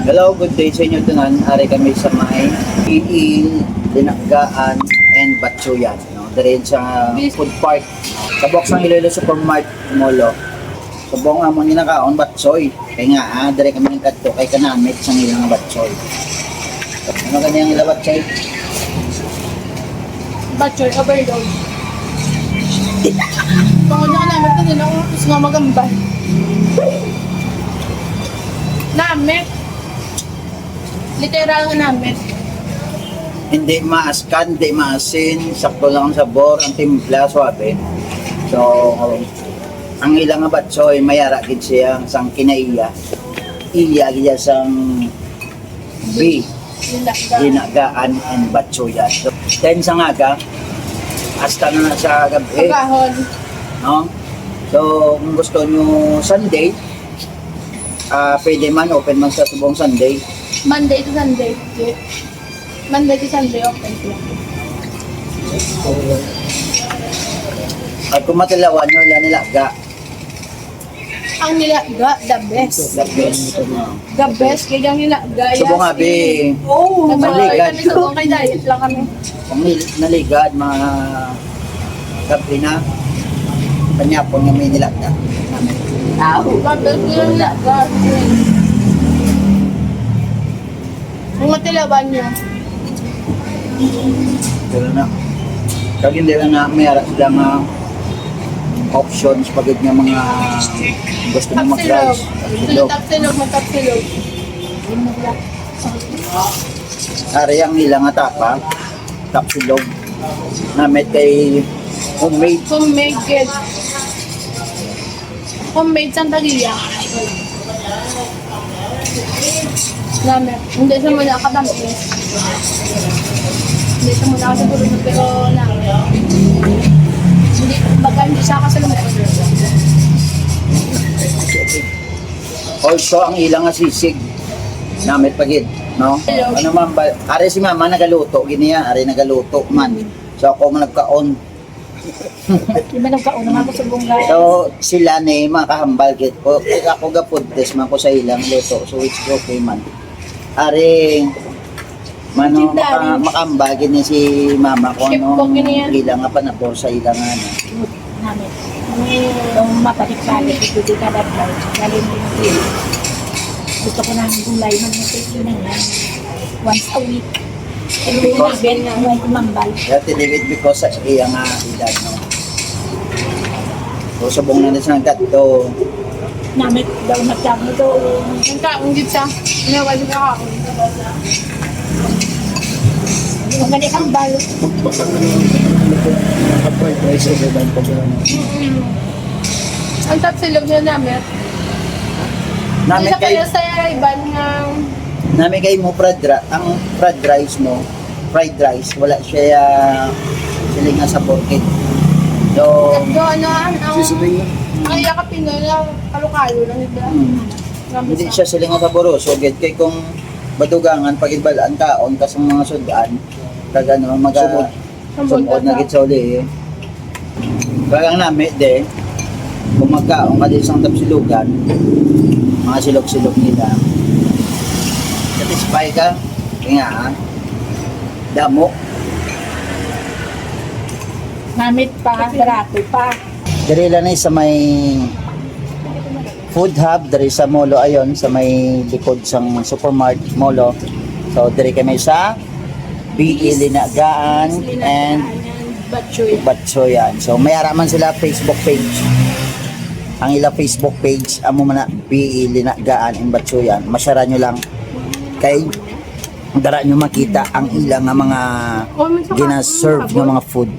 Hello, good day sa inyo tunan. Ari kami sa may Iil, Linaggaan, and Batsuyan. No? Dari sa food park. Sa box ng Iloilo Supermart Molo. So buong amon yung nakaon, Batsoy. Kaya nga, dari kami ng kadto kay kanamit sa ilang Batsoy. Ano kanyang ila Batsoy? Batchoy overload. Pangod na namin ito din ako gusto nga magambal. Namit. Literal nga namit. Hindi maaskan, hindi maasin, sakto lang ang sabor, ang timpla, suabe. So, ang ilang nga Batsoy, mayara gid siya sang kinaiya. Iya gid sang B. Linagaan and Batsuyan. So, 10 sa ngaga, hasta na sa gabi. Pagkahon. No? So, kung gusto nyo Sunday, pwede man, open man sa subong Sunday. Monday to Sunday. Monday to Sunday open sila. At kung matilawan nyo, yan nilaga. Ang nilaga, the best. The best. The best, kaya ang nilaga. Subong nga, be. Oo, Naligad. kami subong kay diet lang kami. Kung naligad, mga gabi na, kanya po nga may nilaga. Babel ko yung nilaga. Ang matilawan nyo. Pero na, kag hindi lang na may aras lang options pagod nga mga gusto mo mag-rice. Tapsilog, magtapsilog. Ari ang ilang nga tapa, tapsilog, namit kay homemade. Homemade kid. Homemade Santa Guia. Namin. Hindi sa muna katamis. Hindi sa muna siguro na pero namin. Hindi, baga hindi siya kasalunod. Also, ang ilang nga sisig, namit pagid, no? Ano man ba, ari si mama nagaluto, giniya, ari nagaluto man. So ako man nagkaon. Di ba nagkauna nga ako sa bunga? So sila ni makahambal kit ko. Ako ga food test man ko sa ilang luto. So it's okay man. Ari mano makahambal gini si mama ko no. Ilang nga panapor sa ilang ano. Namin. Yung mapalik-balik, ito di ka dapat. Galing din. Gusto ko namin gulay man na yan. Once a week. Because- Ben nga may kumambal. Kaya tinibid because sa iya nga edad no. So subong na sa gato. Namit daw nagtamo to. Ang kaong gid sa. Nawal ka ako. Ang gani kang balo. Ang tapsilog na namin. Namin Hindi kay kaya sa iban nga namin kay mo ang fried rice mo. Fried rice wala siya siling nga sa porkit. So ano ang yakapin na kalo-kalo lang nila. hindi siya siling nga saboro. So get kay kung badugangan pagidbalaan kaon kas mga sudan kag ano sumod na gid sa uli. Kagang nami de kung magkaon ka din sa tapsilugan mga silog-silog nila. Satisfy ka kaya damo. Namit pa, barato pa. Diri lang sa may food hub, diri sa Molo ayon, sa may likod sang supermarket Molo. So diri kami sa BE Linagaan and Batsuyan. So may araman sila Facebook page. Ang ila Facebook page amo man na BE Linagaan and Batsuyan. Masyara nyo lang kay dara nyo makita ang ilang nga mga gina-serve nga mga food.